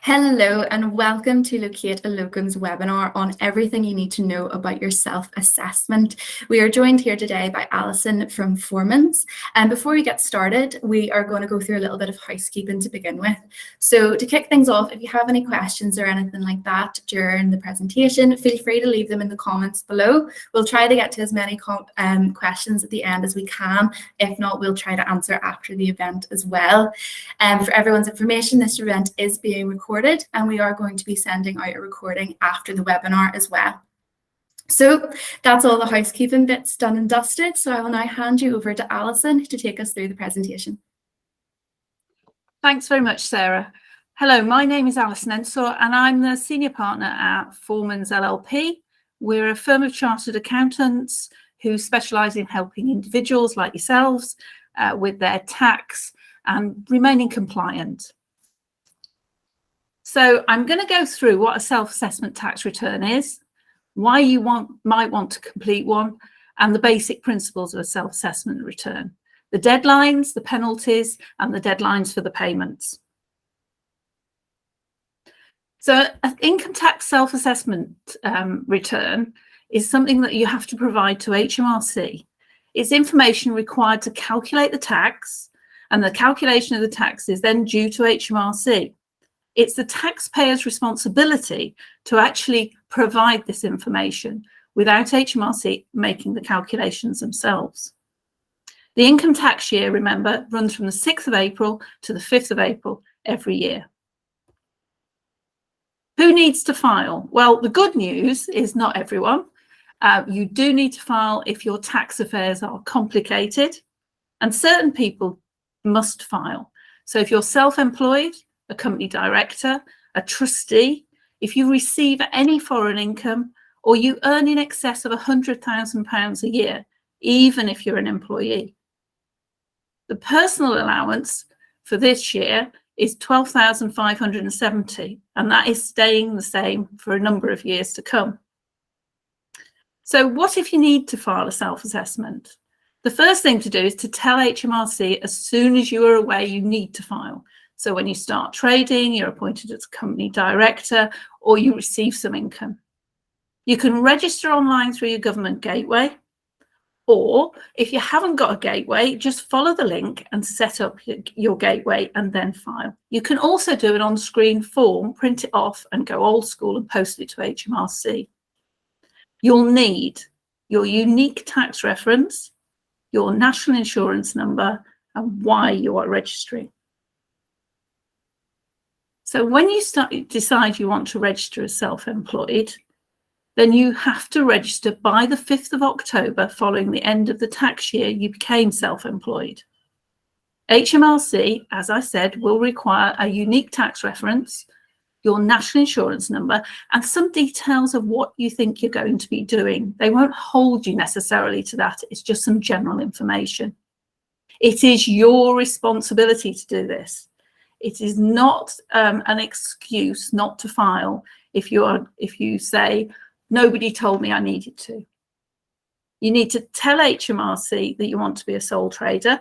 Hello and welcome to Locate A Locum's webinar on everything you need to know about your self-assessment. We are joined here today by Alison from Foremans. And before we get started, we are going to go through a little bit of housekeeping to begin with. So to kick things off, if you have any questions or anything like that during the presentation, feel free to leave them in the comments below. We'll try to get to as many questions at the end as we can. If not, we'll try to answer after the event as well. For everyone's information, this event is being recorded and we are going to be sending out a recording after the webinar as well. So that's all the housekeeping bits done and dusted. So I will now hand you over to Alison to take us through the presentation. Thanks very much, Sarah. Hello, my name is Alison Ensor and I'm the Senior Partner at Foremans LLP. We're a firm of chartered accountants who specialise in helping individuals like yourselves with their tax and remaining compliant. So I'm going to go through what a self-assessment tax return is, why you might want to complete one, and the basic principles of a self-assessment return, the deadlines, the penalties, and the deadlines for the payments. So an income tax self-assessment return is something that you have to provide to HMRC. It's information required to calculate the tax, and the calculation of the tax is then due to HMRC. It's the taxpayer's responsibility to actually provide this information without HMRC making the calculations themselves. The income tax year, remember, runs from the 6th of April to the 5th of April every year. Who needs to file? Well, the good news is not everyone. You do need to file if your tax affairs are complicated, and certain people must file. So if you're self-employed, a company director, a trustee, if you receive any foreign income, or you earn in excess of £100,000 a year, even if you're an employee. The personal allowance for this year is £12,570, and that is staying the same for a number of years to come. So what if you need to file a self-assessment? The first thing to do is to tell HMRC as soon as you are aware you need to file. So when you start trading, you're appointed as a company director, or you receive some income. You can register online through your government gateway, or if you haven't got a gateway, just follow the link and set up your gateway and then file. You can also do an on-screen form, print it off and go old school and post it to HMRC. You'll need your unique tax reference, your national insurance number, and why you are registering. So when you decide you want to register as self-employed, then you have to register by the 5th of October following the end of the tax year you became self-employed. HMRC, as I said, will require a unique tax reference, your national insurance number, and some details of what you think you're going to be doing. They won't hold you necessarily to that. It's just some general information. It is your responsibility to do this. It is not an excuse not to file if you say, nobody told me I needed to. You need to tell HMRC that you want to be a sole trader,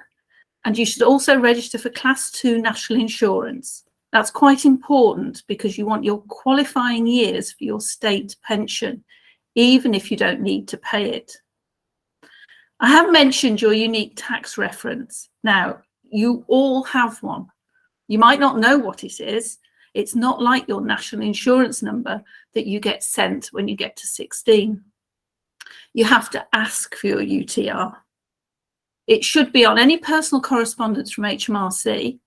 and you should also register for Class 2 national insurance. That's quite important because you want your qualifying years for your state pension, even if you don't need to pay it. I have mentioned your unique tax reference. Now, you all have one. You might not know what it is. It's not like your national insurance number that you get sent when you get to 16. You have to ask for your UTR. It should be on any personal correspondence from HMRC,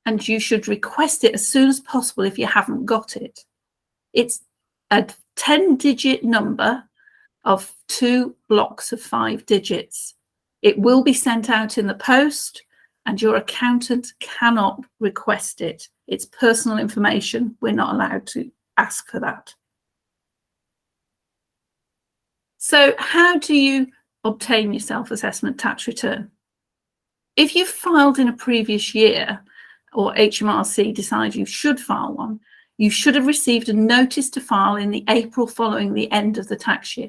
and you should request it as soon as possible if you haven't got it. It's a 10-digit number of 2 blocks of 5 digits. It will be sent out in the post, and your accountant cannot request it. It's personal information. We're not allowed to ask for that. So how do you obtain your self-assessment tax return? If you've filed in a previous year, or HMRC decides you should file one, you should have received a notice to file in the April following the end of the tax year.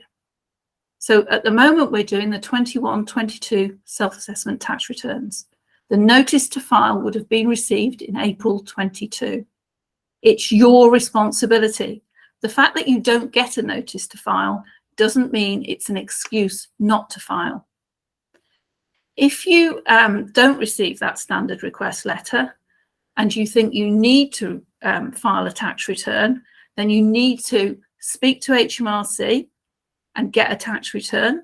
So at the moment, we're doing the 21-22 self-assessment tax returns. The notice to file would have been received in April 22. It's your responsibility. The fact that you don't get a notice to file doesn't mean it's an excuse not to file. If you don't receive that standard request letter and you think you need to file a tax return, then you need to speak to HMRC and get a tax return,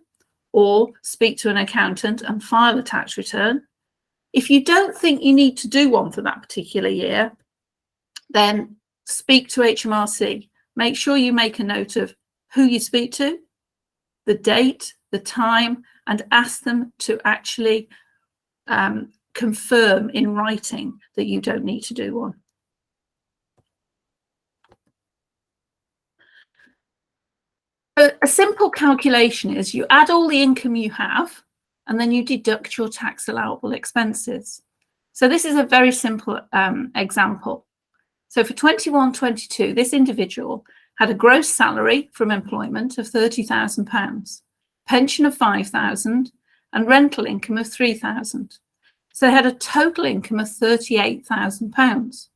or speak to an accountant and file a tax return. If you don't think you need to do one for that particular year, then speak to HMRC. Make sure you make a note of who you speak to, the date, the time, and ask them to actually confirm in writing that you don't need to do one. A simple calculation is you add all the income you have and then you deduct your tax allowable expenses. So this is a very simple example. So for 21-22, this individual had a gross salary from employment of £30,000, pension of £5,000, and rental income of £3,000. So they had a total income of £38,000.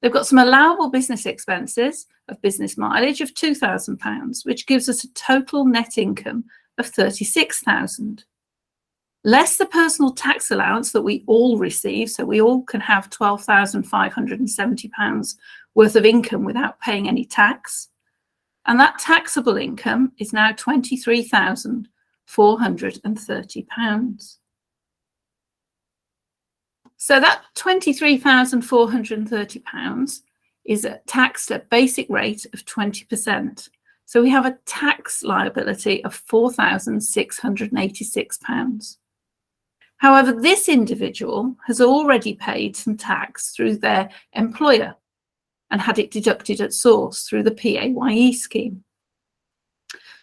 They've got some allowable business expenses of business mileage of £2,000, which gives us a total net income of £36,000. Less the personal tax allowance that we all receive, so we all can have £12,570 worth of income without paying any tax. And that taxable income is now £23,430. So that £23,430 is taxed at basic rate of 20%. So we have a tax liability of £4,686. However, this individual has already paid some tax through their employer and had it deducted at source through the PAYE scheme.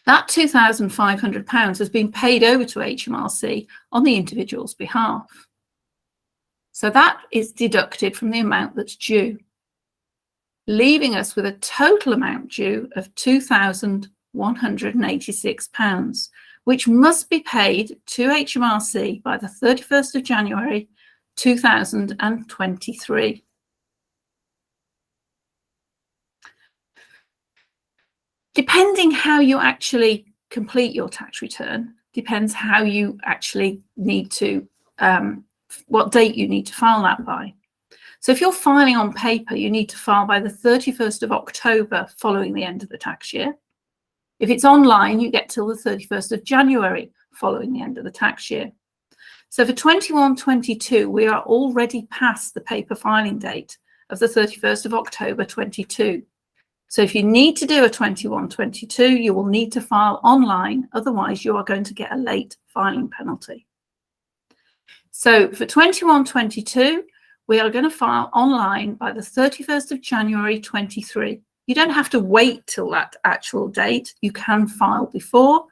That £2,500 has been paid over to HMRC on the individual's behalf. So that is deducted from the amount that's due, leaving us with a total amount due of £2,186, which must be paid to HMRC by the 31st of January 2023. Depending how you actually complete your tax return, depends how you actually need to, what date you need to file that by. So if you're filing on paper, you need to file by the 31st of October following the end of the tax year. If it's online, you get till the 31st of January following the end of the tax year. So for 21-22, we are already past the paper filing date of the 31st of October 22. So if you need to do a 21-22, you will need to file online, otherwise you are going to get a late filing penalty. So for 21-22, we are going to file online by the 31st of January 23. You don't have to wait till that actual date. You can file before,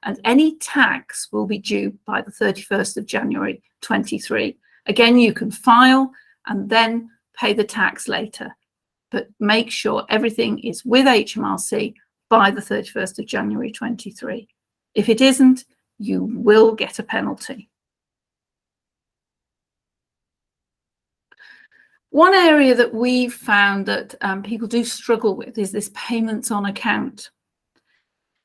and any tax will be due by the 31st of January 23. Again, you can file and then pay the tax later, but make sure everything is with HMRC by the 31st of January 23. If it isn't, you will get a penalty. One area that we've found that people do struggle with is this payments on account.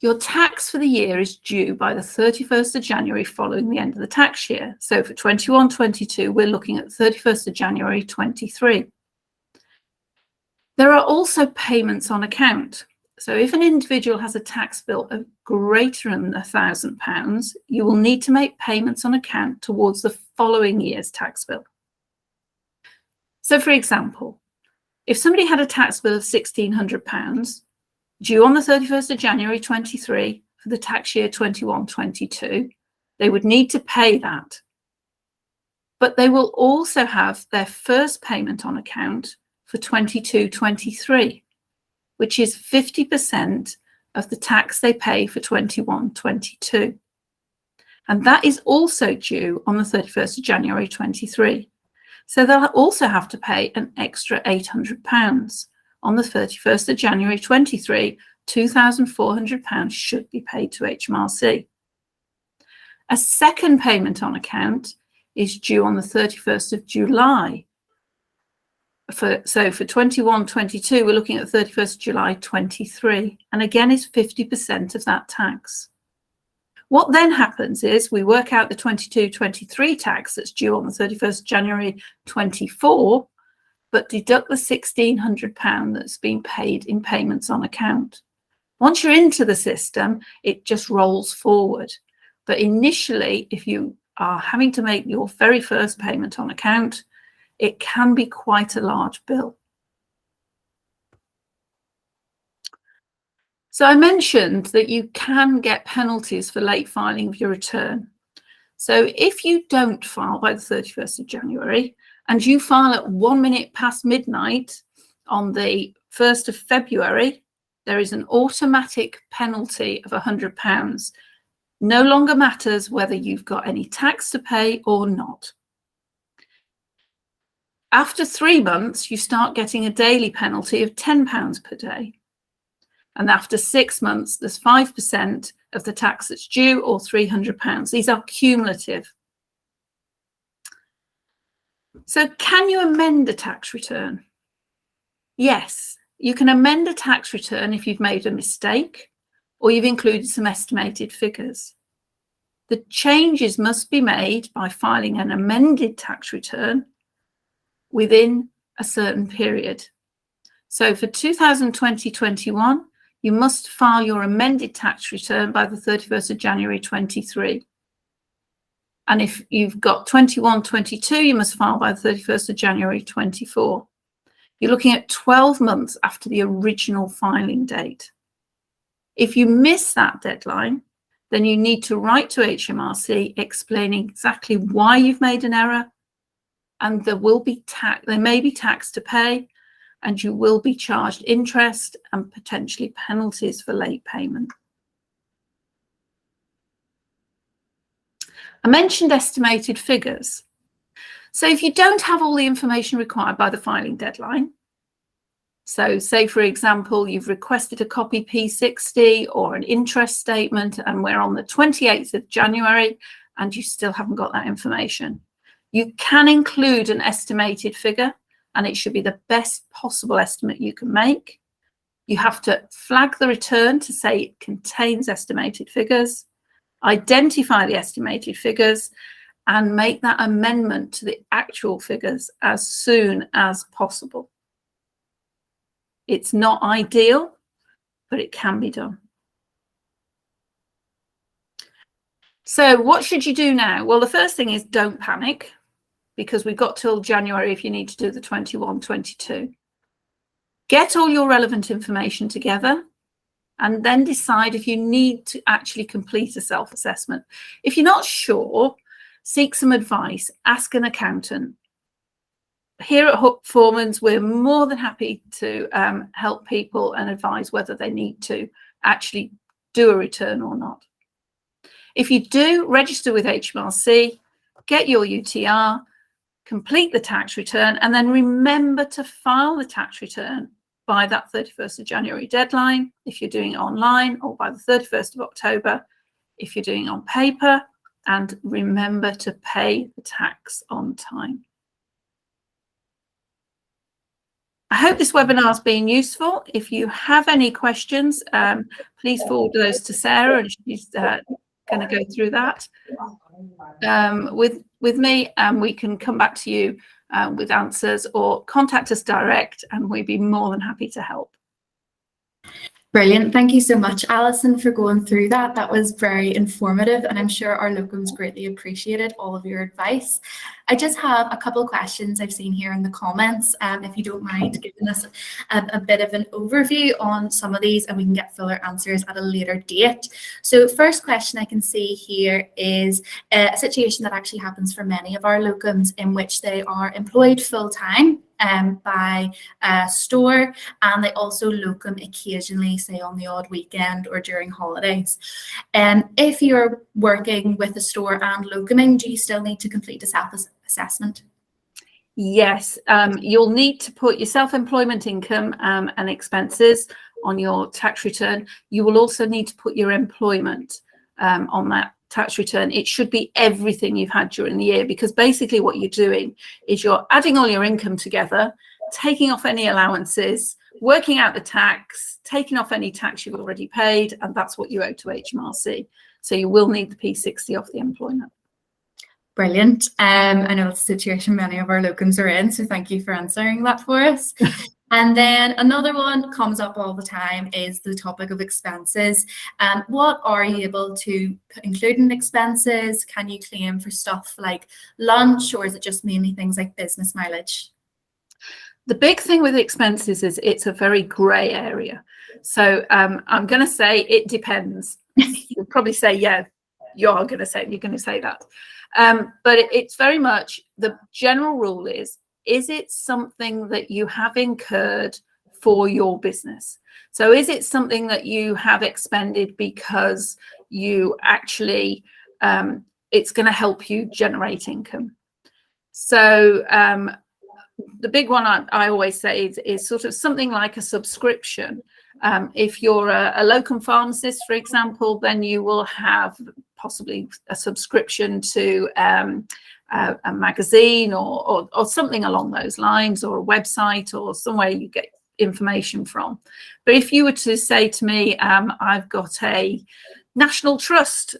Your tax for the year is due by the 31st of January following the end of the tax year. So for 21-22, we're looking at 31st of January 23. There are also payments on account. So if an individual has a tax bill of greater than £1,000, you will need to make payments on account towards the following year's tax bill. So for example, if somebody had a tax bill of £1,600 due on the 31st of January 23 for the tax year 21-22, they would need to pay that. But they will also have their first payment on account for 22-23, which is 50% of the tax they pay for 21-22. And that is also due on the 31st of January 23. So they'll also have to pay an extra £800 on the 31st of January 23. £2,400 should be paid to HMRC. A second payment on account is due on the 31st of July. For 21-22, we're looking at 31st July 23, and again is 50% of that tax. What then happens is we work out the 22-23 tax that's due on the 31st January 24, but deduct the £1,600 that's been paid in payments on account. Once you're into the system, it just rolls forward. But initially, if you are having to make your very first payment on account, it can be quite a large bill. So I mentioned that you can get penalties for late filing of your return. So if you don't file by the 31st of January and you file at 1 minute past midnight on the 1st of February, there is an automatic penalty of £100. No longer matters whether you've got any tax to pay or not. After 3 months, you start getting a daily penalty of £10 per day. And after 6 months, there's 5% of the tax that's due, or £300. These are cumulative. So can you amend a tax return? Yes, you can amend a tax return if you've made a mistake or you've included some estimated figures. The changes must be made by filing an amended tax return within a certain period. So for 2020-21, you must file your amended tax return by the 31st of January 23. And if you've got 21-22, you must file by the 31st of January 24. You're looking at 12 months after the original filing date. If you miss that deadline, then you need to write to HMRC explaining exactly why you've made an error, and there may be tax to pay, and you will be charged interest and potentially penalties for late payment. I mentioned estimated figures. So if you don't have all the information required by the filing deadline, so say, for example, you've requested a copy P60 or an interest statement, and we're on the 28th of January and you still haven't got that information, you can include an estimated figure, and it should be the best possible estimate you can make. You have to flag the return to say it contains estimated figures, identify the estimated figures, and make that amendment to the actual figures as soon as possible. It's not ideal, but it can be done. So what should you do now? Well, the first thing is don't panic, because we've got till January if you need to do the 21-22. Get all your relevant information together and then decide if you need to actually complete a self-assessment. If you're not sure, seek some advice, ask an accountant. Here at Foremans, we're more than happy to help people and advise whether they need to actually do a return or not. If you do, register with HMRC, get your UTR, complete the tax return, and then remember to file the tax return by that 31st of January deadline if you're doing it online, or by the 31st of October if you're doing it on paper, and remember to pay the tax on time. I hope this webinar has been useful. If you have any questions, please forward those to Sarah, and she's going to go through that with me, and we can come back to you with answers, or contact us direct and we'd be more than happy to help. Brilliant. Thank you so much, Alison, for going through that. That was very informative, and I'm sure our locums greatly appreciated all of your advice. I just have a couple of questions I've seen here in the comments, if you don't mind giving us a bit of an overview on some of these, and we can get fuller answers at a later date. So first question I can see here is a situation that actually happens for many of our locums, in which they are employed full-time by a store, and they also locum occasionally, say on the odd weekend or during holidays. If you're working with a store and locuming, do you still need to complete a self-assessment? Yes, you'll need to put your self-employment income and expenses on your tax return. You will also need to put your employment on that tax return. It should be everything you've had during the year, because basically what you're doing is you're adding all your income together, taking off any allowances, working out the tax, taking off any tax you've already paid, and that's what you owe to HMRC. So you will need the P60 off the employment. Brilliant. I know it's a situation many of our locums are in, so thank you for answering that for us. And then another one comes up all the time is the topic of expenses. What are you able to include in expenses? Can you claim for stuff like lunch, or is it just mainly things like business mileage? The big thing with expenses is it's a very grey area. So I'm going to say it depends. You'll probably say, yeah, you're going to say that. But it's very much, the general rule is it something that you have incurred for your business? So is it something that you have expended because you actually, it's going to help you generate income? So the big one I always say is sort of something like a subscription. If you're a locum pharmacist, for example, then you will have possibly a subscription to a magazine or something along those lines, or a website or somewhere you get information from. But if you were to say to me, I've got a National Trust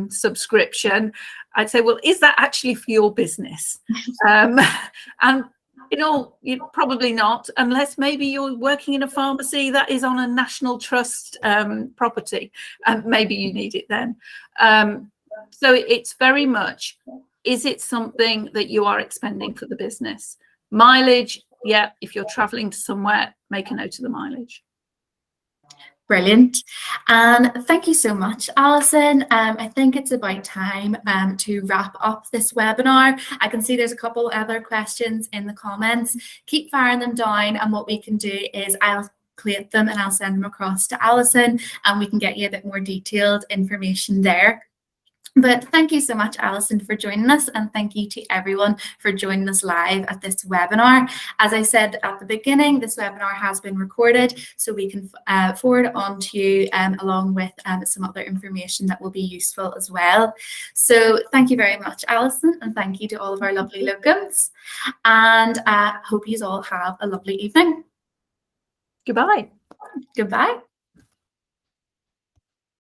subscription, I'd say, well, is that actually for your business? And you're probably not, unless maybe you're working in a pharmacy that is on a National Trust property, and maybe you need it then. So it's very much, is it something that you are expending for the business? Mileage, yeah, if you're traveling to somewhere, make a note of the mileage. Brilliant. And thank you so much, Alison. I think it's about time to wrap up this webinar. I can see there's a couple other questions in the comments. Keep firing them down, and what we can do is I'll collate them and I'll send them across to Alison, and we can get you a bit more detailed information there. But thank you so much, Alison, for joining us, and thank you to everyone for joining us live at this webinar. As I said at the beginning, this webinar has been recorded, so we can forward it on to you along with some other information that will be useful as well. So thank you very much, Alison, and thank you to all of our lovely locums, and hope you all have a lovely evening. Goodbye. Goodbye.